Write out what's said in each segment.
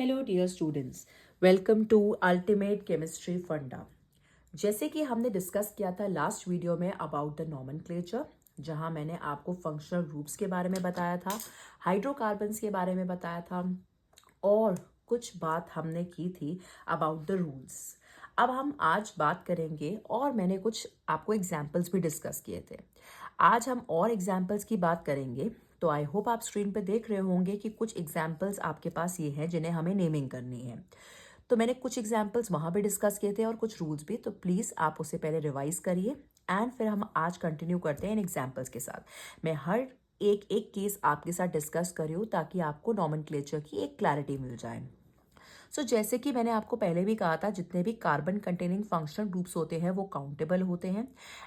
Hello dear students, welcome to ultimate chemistry funda. जैसे कि हमने डिस्कस किया था लास्ट वीडियो में अबाउट द नॉमेनक्लेचर, जहां मैंने आपको फंक्शनल ग्रुप्स के बारे में बताया था, हाइड्रोकार्बन्स के बारे में बताया था और कुछ बात हमने की थी अबाउट द रूल्स। अब हम आज बात करेंगे और मैंने कुछ आपको एग्जाम्पल्स भी डिस्कस किए थे। आज हम और एग्जाम्पल्स की बात करेंगे। तो आई होप आप स्क्रीन पे देख रहे होंगे कि कुछ एग्जाम्पल्स आपके पास ये हैं जिन्हें हमें नेमिंग करनी है। तो मैंने कुछ एग्जाम्पल्स वहाँ पे डिस्कस किए थे और कुछ रूल्स भी, तो प्लीज़ आप उसे पहले रिवाइज करिए एंड फिर हम आज कंटिन्यू करते हैं इन एग्जाम्पल्स के साथ। मैं हर एक एक केस आपके साथ डिस्कस कर रही हूँ ताकि आपको नॉमेनक्लेचर की एक क्लैरिटी मिल जाए। जैसे कि मैंने आपको पहले भी कहा था, जितने भी कार्बन कंटेनिंग फंक्शनल ग्रुप्स होते हैं वो काउंटेबल होते हैं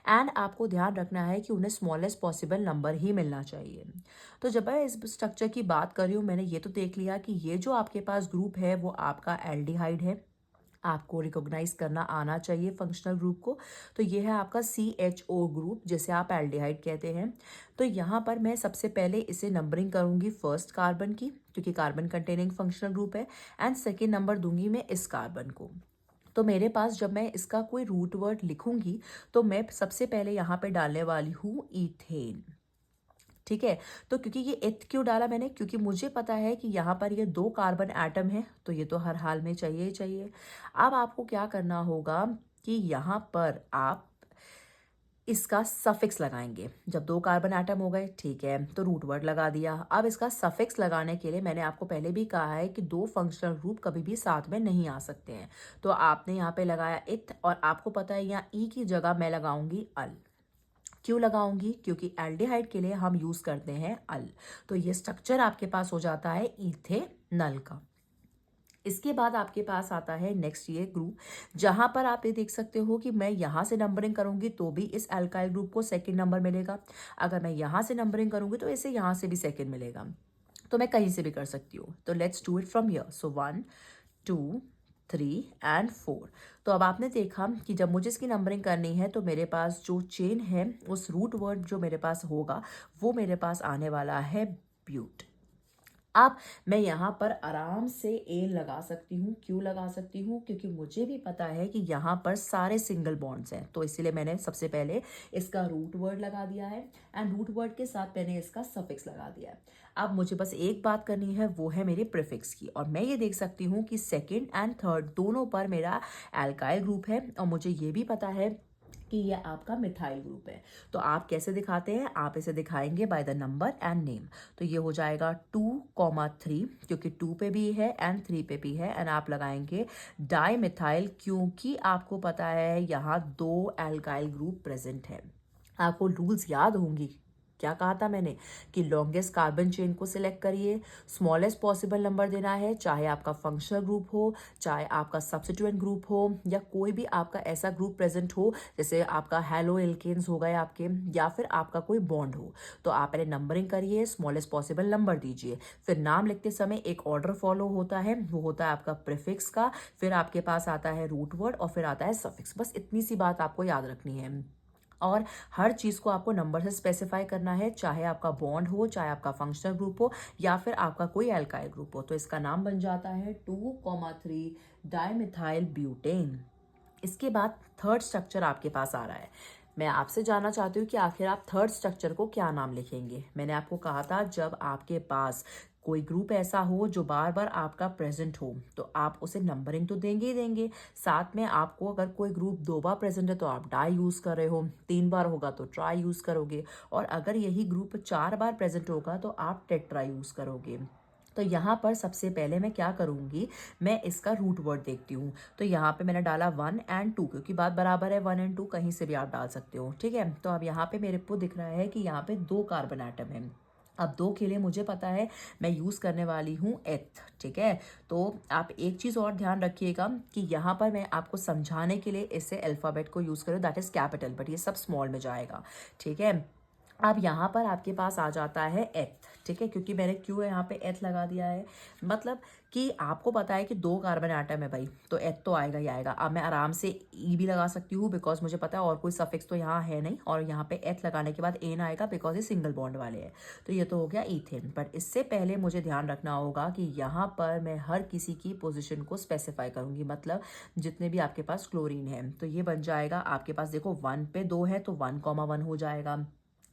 एंड आपको ध्यान रखना है कि उन्हें स्मॉलेस्ट पॉसिबल नंबर ही मिलना चाहिए। तो जब मैं इस स्ट्रक्चर की बात कर रही हूँ, मैंने ये तो देख लिया कि ये जो आपके पास ग्रुप है वो आपका एल्डिहाइड है। आपको रिकॉग्नाइज करना आना चाहिए फंक्शनल ग्रुप को। तो ये है आपका CHO ग्रुप, जिसे आप एल्डिहाइड कहते हैं। तो यहाँ पर मैं सबसे पहले इसे नंबरिंग करूंगी फर्स्ट कार्बन की, क्योंकि कार्बन कंटेनिंग फंक्शनल ग्रुप है, एंड सेकेंड नंबर दूंगी मैं इस कार्बन को। तो मेरे पास जब मैं इसका कोई रूट वर्ड लिखूंगी तो मैं सबसे पहले यहाँ पे डालने वाली हूँ इथेन। ठीक है। तो क्योंकि ये एथ क्यों डाला मैंने, क्योंकि मुझे पता है कि यहाँ पर ये 2 कार्बन एटम है, तो ये तो हर हाल में चाहिए ही चाहिए। अब आपको क्या करना होगा कि यहाँ पर आप इसका सफिक्स लगाएंगे। जब 2 कार्बन एटम हो गए, ठीक है, तो रूट वर्ड लगा दिया। अब इसका सफिक्स लगाने के लिए मैंने आपको पहले भी कहा है कि 2 फंक्शनल ग्रुप कभी भी साथ में नहीं आ सकते हैं। तो आपने यहाँ पे लगाया इथ, और आपको पता है यहाँ ई की जगह मैं लगाऊंगी अल। क्यों लगाऊंगी? क्योंकि एल्डिहाइड के लिए हम यूज करते हैं अल। तो ये स्ट्रक्चर आपके पास हो जाता है इथेनॉल का। इसके बाद आपके पास आता है नेक्स्ट ये ग्रुप, जहां पर आप ये देख सकते हो कि मैं यहां से नंबरिंग करूंगी तो भी इस एल्काइल ग्रुप को सेकंड नंबर मिलेगा। अगर मैं यहां से नंबरिंग करूंगी तो इसे यहां से भी सेकंड मिलेगा। तो मैं कहीं से भी कर सकती हूँ। तो let's do it from here. So 1 2 3 and 4। तो अब आपने देखा कि जब मुझे इसकी नंबरिंग करनी है तो मेरे पास जो चेन है, उस रूट वर्ड जो मेरे पास होगा वो मेरे पास आने वाला है ब्यूट। अब मैं यहाँ पर आराम से ए लगा सकती हूँ। क्यों लगा सकती हूँ? क्योंकि मुझे भी पता है कि यहाँ पर सारे सिंगल बॉन्ड्स हैं, तो इसीलिए मैंने सबसे पहले इसका रूट वर्ड लगा दिया है एंड रूट वर्ड के साथ मैंने इसका सफिक्स लगा दिया है। अब मुझे बस एक बात करनी है, वो है मेरे प्रीफिक्स की, और मैं ये देख सकती हूँ कि सेकेंड एंड थर्ड दोनों पर मेरा एल्काइल ग्रुप है, और मुझे ये भी पता है कि ये आपका मिथाइल ग्रुप है। तो आप कैसे दिखाते हैं? आप इसे दिखाएंगे by the number and name. तो ये हो जाएगा 2,3, क्योंकि 2 पे भी है एंड 3 पे भी है, एंड आप लगाएंगे डाई मिथाइल, क्योंकि आपको पता है यहाँ 2 एल्काइल ग्रुप प्रेजेंट है। आपको रूल्स याद होंगी। क्या कहा था मैंने कि लॉन्गेस्ट कार्बन चेन को सिलेक्ट करिए, स्मॉलेस्ट पॉसिबल नंबर देना है, चाहे आपका फंक्शनल ग्रुप हो, चाहे आपका सब्स्टिट्यूएंट ग्रुप हो, या कोई भी आपका ऐसा ग्रुप प्रेजेंट हो जैसे आपका हेलो एल्केन्स हो गए आपके, या फिर आपका कोई बॉन्ड हो। तो आप पहले नंबरिंग करिए, स्मॉलेस्ट पॉसिबल नंबर दीजिए, फिर नाम लिखते समय एक ऑर्डर फॉलो होता है, वो होता है आपका प्रीफिक्स का, फिर आपके पास आता है रूट वर्ड और फिर आता है सफिक्स। बस इतनी सी बात आपको याद रखनी है, और हर चीज़ को आपको नंबर से स्पेसिफाई करना है, चाहे आपका बॉन्ड हो, चाहे आपका फंक्शनल ग्रुप हो, या फिर आपका कोई एल्काइल ग्रुप हो। तो इसका नाम बन जाता है 2,3 डाइमिथाइल ब्यूटेन। इसके बाद थर्ड स्ट्रक्चर आपके पास आ रहा है। मैं आपसे जानना चाहती हूँ कि आखिर आप थर्ड स्ट्रक्चर को क्या नाम लिखेंगे। मैंने आपको कहा था जब आपके पास कोई ग्रुप ऐसा हो जो बार बार आपका प्रेजेंट हो तो आप उसे नंबरिंग तो देंगे ही देंगे, साथ में आपको अगर कोई ग्रुप 2 बार प्रेजेंट है तो आप डाई यूज कर रहे हो, 3 बार होगा तो ट्राई यूज करोगे, और अगर यही ग्रुप 4 बार प्रेजेंट होगा तो आप टेट्रा यूज करोगे। तो यहाँ पर सबसे पहले मैं क्या करूँगी, मैं इसका रूट वर्ड देखती हूँ। तो यहाँ पे मैंने डाला 1 एंड 2, क्योंकि बात बराबर है, 1 एंड 2 कहीं से भी आप डाल सकते हो। ठीक है। तो अब यहाँ पे मेरे को दिख रहा है कि यहाँ पे 2 कार्बन एटम है। अब 2 के लिए मुझे पता है मैं यूज़ करने वाली हूँ एथ। ठीक है। तो आप एक चीज़ और ध्यान रखिएगा कि यहाँ पर मैं आपको समझाने के लिए इसे अल्फ़ाबेट को यूज़ करूँ, दैट इज़ कैपिटल, बट ये सब स्मॉल में जाएगा। ठीक है। अब यहाँ पर आपके पास आ जाता है एथ, ठीक है, क्योंकि मैंने क्यों यहाँ पे एथ लगा दिया है, मतलब कि आपको पता है कि 2 कार्बन एटम है भाई, तो एथ तो आएगा ही आएगा। अब मैं आराम से ई भी लगा सकती हूँ बिकॉज मुझे पता है और कोई सफिक्स तो यहाँ है नहीं, और यहाँ पे एथ लगाने के बाद एन आएगा बिकॉज ये सिंगल बॉन्ड वाले हैं। तो ये तो हो गया ईथेन। बट इससे पहले मुझे ध्यान रखना होगा कि यहाँ पर मैं हर किसी की पोजिशन को स्पेसिफाई करूँगी, मतलब जितने भी आपके पास क्लोरीन है। तो ये बन जाएगा आपके पास, देखो 1 पे 2 है तो 1,1 हो जाएगा,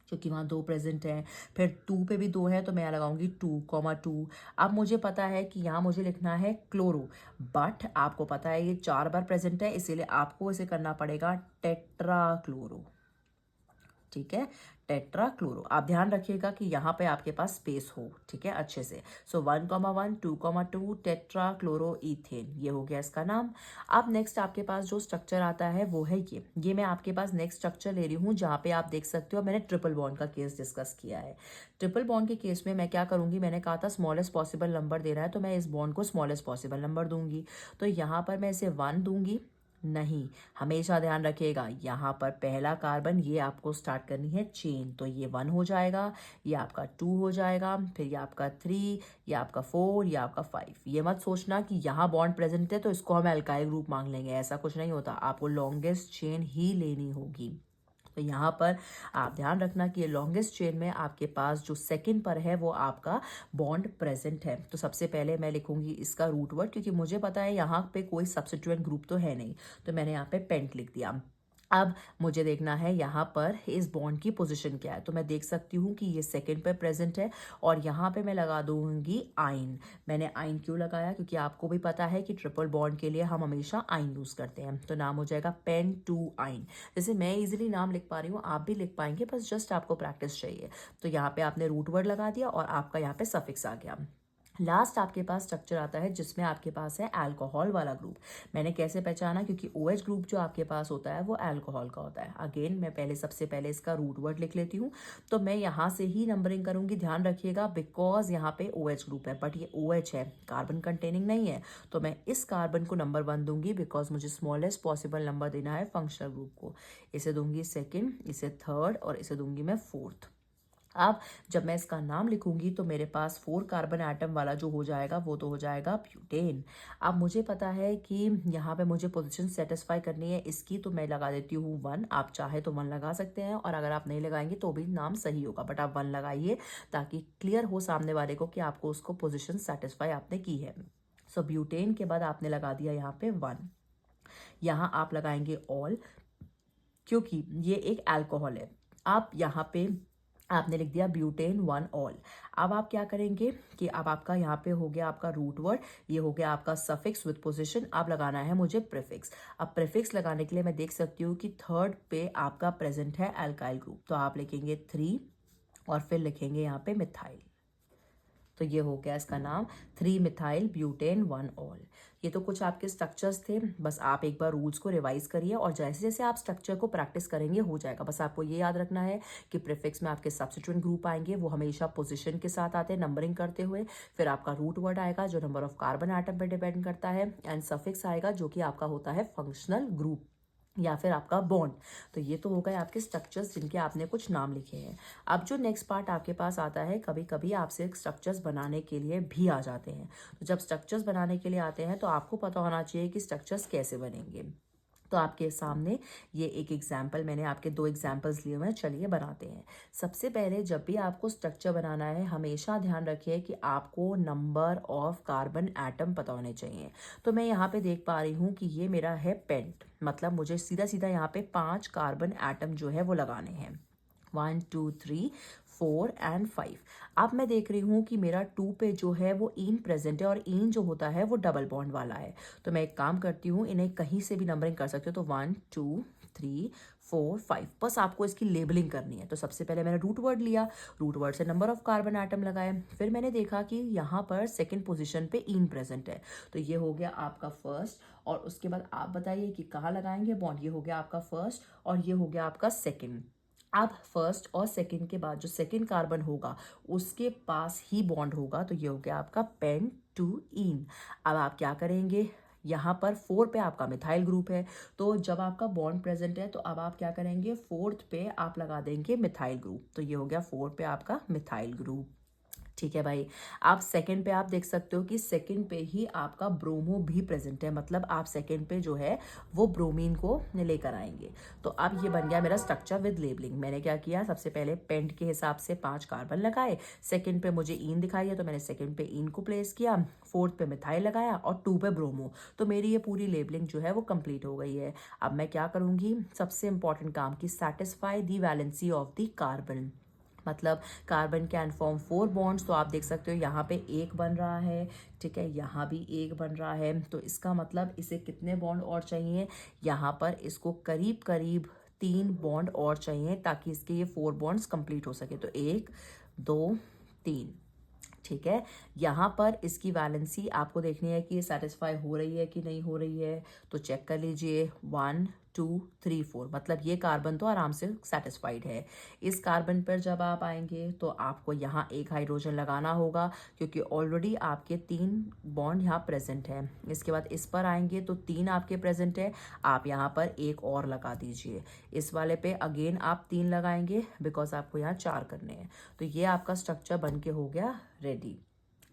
क्योंकि वहाँ 2 प्रेजेंट हैं। फिर 2 पे भी 2 है तो मैं यहाँ लगाऊंगी 2,2। अब मुझे पता है कि यहाँ मुझे लिखना है क्लोरो, बट आपको पता है ये 4 बार प्रेजेंट है, इसीलिए आपको इसे करना पड़ेगा टेट्रा क्लोरो, ठीक है, टेट्रा क्लोरो। आप ध्यान रखिएगा कि यहाँ पे आपके पास स्पेस हो, ठीक है, अच्छे से। सो 1,1 2,2 टेट्रा क्लोरो इथेन, ये हो गया इसका नाम। अब नेक्स्ट आपके पास जो स्ट्रक्चर आता है वो है ये मैं आपके पास नेक्स्ट स्ट्रक्चर ले रही हूँ, जहाँ पे आप देख सकते हो मैंने ट्रिपल बॉन्ड का केस डिस्कस किया है। ट्रिपल बॉन्ड के केस में मैं क्या करूंगी, मैंने कहा था स्मॉलेस्ट पॉसिबल नंबर दे रहा है तो मैं इस बॉन्ड को स्मॉलेस्ट पॉसिबल नंबर दूंगी। तो यहाँ पर मैं इसे 1 दूंगी, नहीं, हमेशा ध्यान रखिएगा यहाँ पर पहला कार्बन ये आपको स्टार्ट करनी है चेन, तो ये 1 हो जाएगा, ये आपका 2 हो जाएगा, फिर ये आपका 3, ये आपका 4, ये आपका 5। ये मत सोचना कि यहाँ बॉन्ड प्रेजेंट है तो इसको हम एल्काइल ग्रुप मांग लेंगे, ऐसा कुछ नहीं होता, आपको लॉन्गेस्ट चेन ही लेनी होगी। तो यहाँ पर आप ध्यान रखना कि ये लॉन्गेस्ट चेन में आपके पास जो सेकंड पर है वो आपका बॉन्ड प्रेजेंट है। तो सबसे पहले मैं लिखूंगी इसका रूट वर्ड, क्योंकि मुझे पता है यहाँ पे कोई सब्स्टिट्यूएंट ग्रुप तो है नहीं, तो मैंने यहाँ पे पेंट लिख दिया। अब मुझे देखना है यहाँ पर इस बॉन्ड की पोजीशन क्या है, तो मैं देख सकती हूँ कि ये सेकंड पे प्रेजेंट है, और यहाँ पे मैं लगा दूंगी आइन। मैंने आइन क्यों लगाया, क्योंकि आपको भी पता है कि ट्रिपल बॉन्ड के लिए हम हमेशा आइन यूज करते हैं। तो नाम हो जाएगा पेन टू आइन। जैसे मैं इजीली नाम लिख पा रही हूँ आप भी लिख पाएंगे, बस जस्ट आपको प्रैक्टिस चाहिए। तो यहाँ पे आपने रूट वर्ड लगा दिया और आपका यहाँ पे सफिक्स आ गया। लास्ट आपके पास स्ट्रक्चर आता है जिसमें आपके पास है अल्कोहल वाला ग्रुप। मैंने कैसे पहचाना, क्योंकि OH ग्रुप जो आपके पास होता है वो अल्कोहल का होता है। अगेन मैं पहले सबसे पहले इसका रूट वर्ड लिख लेती हूँ, तो मैं यहाँ से ही नंबरिंग करूंगी, ध्यान रखिएगा, बिकॉज यहाँ पे OH ग्रुप है, बट ये OH है, कार्बन कंटेनिंग नहीं है, तो मैं इस कार्बन को नंबर 1 दूंगी बिकॉज मुझे स्मॉलेस्ट पॉसिबल नंबर देना है फंक्शनल ग्रुप को। इसे दूंगी सेकेंड, इसे थर्ड, और इसे दूंगी मैं फोर्थ। अब जब मैं इसका नाम लिखूंगी तो मेरे पास 4 कार्बन एटम वाला जो हो जाएगा वो तो हो जाएगा ब्यूटेन। अब मुझे पता है कि यहाँ पे मुझे पोजीशन सेटिस्फाई करनी है इसकी, तो मैं लगा देती हूँ 1। आप चाहे तो 1 लगा सकते हैं, और अगर आप नहीं लगाएंगे तो भी नाम सही होगा, बट आप 1 लगाइए ताकि क्लियर हो सामने वाले को कि आपको उसको पोजिशन सेटिस्फाई आपने की है। सो ब्यूटेन के बाद आपने लगा दिया यहाँ पे 1। यहाँ आप लगाएंगे ऑल, क्योंकि ये एक अल्कोहल है। आप यहाँ पे आपने लिख दिया ब्यूटेन 1 ऑल। अब आप क्या करेंगे कि अब आपका यहाँ पे हो गया आपका रूट वर्ड, ये हो गया आपका सफिक्स विद पोजीशन। अब लगाना है मुझे प्रीफिक्स। अब प्रीफिक्स लगाने के लिए मैं देख सकती हूँ कि थर्ड पे आपका प्रेजेंट है अल्काइल ग्रुप, तो आप लिखेंगे 3 और फिर लिखेंगे यहाँ पे मिथाइल। तो ये हो गया इसका नाम 3 मिथाइल ब्यूटेन 1 ऑल। ये तो कुछ आपके स्ट्रक्चर्स थे, बस आप एक बार रूल्स को रिवाइज करिए और जैसे जैसे आप स्ट्रक्चर को प्रैक्टिस करेंगे हो जाएगा। बस आपको ये याद रखना है कि प्रीफिक्स में आपके सब्स्टिट्यूएंट ग्रुप आएंगे, वो हमेशा पोजीशन के साथ आते हैं नंबरिंग करते हुए। फिर आपका रूट वर्ड आएगा जो नंबर ऑफ कार्बन एटम पर डिपेंड करता है, एंड सफिक्स आएगा जो कि आपका होता है फंक्शनल ग्रुप या फिर आपका बॉन्ड। तो ये तो हो गए आपके स्ट्रक्चर्स जिनके आपने कुछ नाम लिखे हैं। अब जो नेक्स्ट पार्ट आपके पास आता है, कभी कभी आपसे स्ट्रक्चर्स बनाने के लिए भी आ जाते हैं। तो जब स्ट्रक्चर्स बनाने के लिए आते हैं तो आपको पता होना चाहिए कि स्ट्रक्चर्स कैसे बनेंगे। तो आपके सामने ये एक एग्जाम्पल, मैंने आपके 2 एग्जाम्पल्स लिए हुए हैं, चलिए बनाते हैं। सबसे पहले जब भी आपको स्ट्रक्चर बनाना है हमेशा ध्यान रखिए कि आपको नंबर ऑफ कार्बन एटम पता होने चाहिए। तो मैं यहाँ पे देख पा रही हूँ कि ये मेरा है पेंट, मतलब मुझे सीधा सीधा यहाँ पे 5 कार्बन एटम जो है वो लगाने हैं, 1 2 3 4 एंड 5। अब मैं देख रही हूँ कि मेरा 2 पे जो है वो इन प्रेजेंट है, और इन जो होता है वो डबल बॉन्ड वाला है। तो मैं एक काम करती हूँ, इन्हें कहीं से भी नंबरिंग कर सकते हो, तो 1 2 3 4 5, बस आपको इसकी लेबलिंग करनी है। तो सबसे पहले मैंने रूट वर्ड लिया, रूट वर्ड से नंबर ऑफ कार्बन एटम लगाए, फिर मैंने देखा कि यहाँ पर सेकेंड पोजिशन पे इन प्रेजेंट है, तो ये हो गया आपका फर्स्ट। और उसके बाद आप बताइए कि कहाँ लगाएंगे बॉन्ड, ये हो गया आपका फर्स्ट और ये हो गया आपका सेकेंड। अब फर्स्ट और सेकंड के बाद जो सेकंड कार्बन होगा उसके पास ही बॉन्ड होगा, तो ये हो गया आपका पेन टू इन। अब आप क्या करेंगे, यहाँ पर 4 पे आपका मिथाइल ग्रुप है, तो जब आपका बॉन्ड प्रेजेंट है तो अब आप क्या करेंगे, 4th पे आप लगा देंगे मिथाइल ग्रुप, तो ये हो गया 4 पे आपका मिथाइल ग्रुप। ठीक है भाई। आप सेकंड पे आप देख सकते हो कि सेकंड पे ही आपका ब्रोमो भी प्रेजेंट है, मतलब आप सेकंड पे जो है वो ब्रोमीन को लेकर आएंगे। तो अब ये बन गया मेरा स्ट्रक्चर विद लेबलिंग। मैंने क्या किया, सबसे पहले पेंट के हिसाब से 5 कार्बन लगाए, सेकंड पे मुझे ईन दिखाई है तो मैंने सेकंड पे ईन को प्लेस किया, 4th पे मिथाइल लगाया और 2 पे ब्रोमो। तो मेरी ये पूरी लेबलिंग जो है वो कंप्लीट हो गई है। अब मैं क्या करूंगी, सबसे इंपॉर्टेंट काम की satisfy the valency of the carbon, मतलब कार्बन कैन फॉर्म 4 बॉन्ड्स। तो आप देख सकते हो यहाँ पे एक बन रहा है, ठीक है, यहाँ भी एक बन रहा है, तो इसका मतलब इसे कितने बॉन्ड और चाहिए, यहाँ पर इसको करीब करीब 3 बॉन्ड और चाहिए ताकि इसके ये 4 बॉन्ड्स कंप्लीट हो सके। तो 1 2 3, ठीक है। यहाँ पर इसकी वैलेंसी आपको देखनी है कि ये सेटिस्फाई हो रही है कि नहीं हो रही है, तो चेक कर लीजिए 1 2 3 4, मतलब ये कार्बन तो आराम से सेटिस्फाइड है। इस कार्बन पर जब आप आएंगे तो आपको यहाँ एक हाइड्रोजन लगाना होगा क्योंकि ऑलरेडी आपके 3 बॉन्ड यहाँ प्रेजेंट है। इसके बाद इस पर आएंगे तो 3 आपके प्रेजेंट है, आप यहाँ पर एक और लगा दीजिए। इस वाले पे अगेन आप 3 लगाएंगे बिकॉज आपको यहाँ 4 करने हैं। तो ये आपका स्ट्रक्चर बन के हो गया रेडी।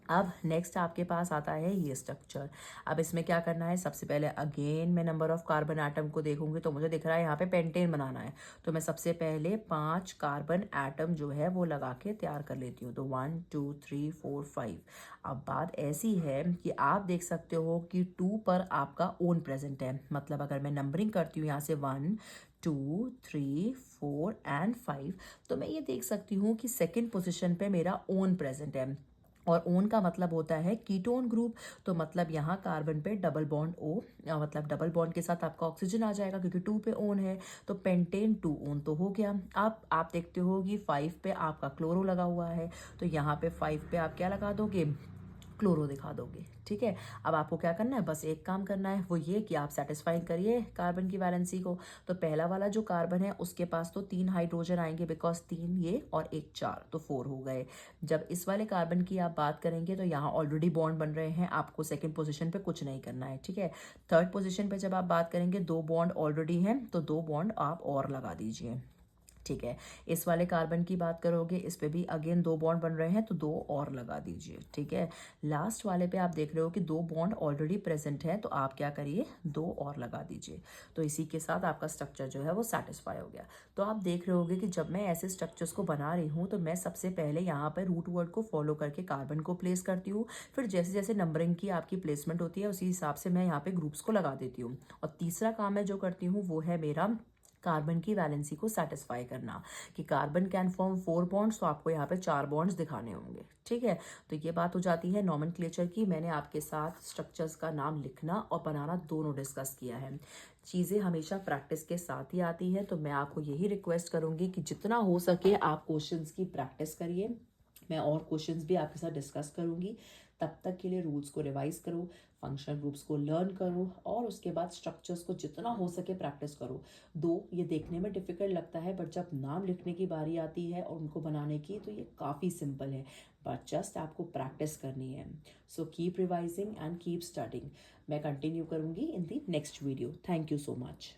अब नेक्स्ट आपके पास आता है ये स्ट्रक्चर। अब इसमें क्या करना है, सबसे पहले अगेन मैं नंबर ऑफ कार्बन एटम को देखूंगी तो मुझे दिख रहा है यहाँ पे पेंटेन बनाना है, तो मैं सबसे पहले 5 कार्बन एटम जो है वो लगा के तैयार कर लेती हूँ। तो 1 2 3 4 5। अब बात ऐसी है कि आप देख सकते हो कि 2 पर आपका ओन प्रेजेंट है, मतलब अगर मैं नंबरिंग करती हूँ यहाँ से 1 2 3 4 एंड 5, तो मैं ये देख सकती हूँ कि सेकेंड पोजिशन पे मेरा ओन प्रेजेंट है। और ओन का मतलब होता है कीटोन ग्रुप, तो मतलब यहाँ कार्बन पे डबल बॉन्ड ओ, मतलब डबल बॉन्ड के साथ आपका ऑक्सीजन आ जाएगा क्योंकि 2 पे ओन है, तो पेंटेन 2 ओन तो हो गया। अब आप देखते हो कि 5 पे आपका क्लोरो लगा हुआ है, तो यहाँ पे 5 पे आप क्या लगा दोगे, क्लोरो दिखा दोगे। ठीक है, अब आपको क्या करना है, बस एक काम करना है, वो ये कि आप सेटिस्फाई करिए कार्बन की वैलेंसी को। तो पहला वाला जो कार्बन है उसके पास तो 3 हाइड्रोजन आएंगे बिकॉज 3 ये और 1 4, तो 4 हो गए। जब इस वाले कार्बन की आप बात करेंगे तो यहाँ ऑलरेडी बॉन्ड बन रहे हैं, आपको सेकेंड पोजिशन पे कुछ नहीं करना है। ठीक है, थर्ड पोजिशन पे जब आप बात करेंगे 2 बॉन्ड ऑलरेडी हैं, तो 2 बॉन्ड आप और लगा दीजिए। ठीक है, इस वाले कार्बन की बात करोगे, इस पे भी अगेन 2 बॉन्ड बन रहे हैं, तो 2 और लगा दीजिए। ठीक है, लास्ट वाले पे आप देख रहे हो कि 2 बॉन्ड ऑलरेडी प्रेजेंट है, तो आप क्या करिए, 2 और लगा दीजिए। तो इसी के साथ आपका स्ट्रक्चर जो है वो सेटिस्फाई हो गया। तो आप देख रहे होगे कि जब मैं ऐसे स्ट्रक्चर्स को बना रही हूँ तो मैं सबसे पहले यहाँ पर रूट वर्ड को फॉलो करके कार्बन को प्लेस करती हूँ, फिर जैसे जैसे नंबरिंग की आपकी प्लेसमेंट होती है उसी हिसाब से मैं यहाँ पे ग्रुप्स को लगा देती हूँ। और तीसरा काम मैं जो करती हूँ वो है मेरा कार्बन की वैलेंसी को सेटिस्फाई करना, कि कार्बन कैन फॉर्म 4 बॉन्ड्स, तो आपको यहाँ पे 4 बॉन्ड्स दिखाने होंगे। ठीक है, तो ये बात हो जाती है नॉमेनक्लेचर की। मैंने आपके साथ स्ट्रक्चर्स का नाम लिखना और बनाना दोनों डिस्कस किया है। चीज़ें हमेशा प्रैक्टिस के साथ ही आती है, तो मैं आपको यही रिक्वेस्ट करूंगी कि जितना हो सके आप क्वेश्चंस की प्रैक्टिस करिए। मैं और क्वेश्चंस भी आपके साथ डिस्कस करूंगी। तब तक के लिए रूल्स को रिवाइज करो, फंक्शनल ग्रुप्स को लर्न करो और उसके बाद स्ट्रक्चर्स को जितना हो सके प्रैक्टिस करो। दो ये देखने में डिफिकल्ट लगता है, बट जब नाम लिखने की बारी आती है और उनको बनाने की तो ये काफ़ी सिंपल है, बट जस्ट आपको प्रैक्टिस करनी है। So keep revising and keep studying. मैं कंटिन्यू करूँगी in the next video. Thank you so much.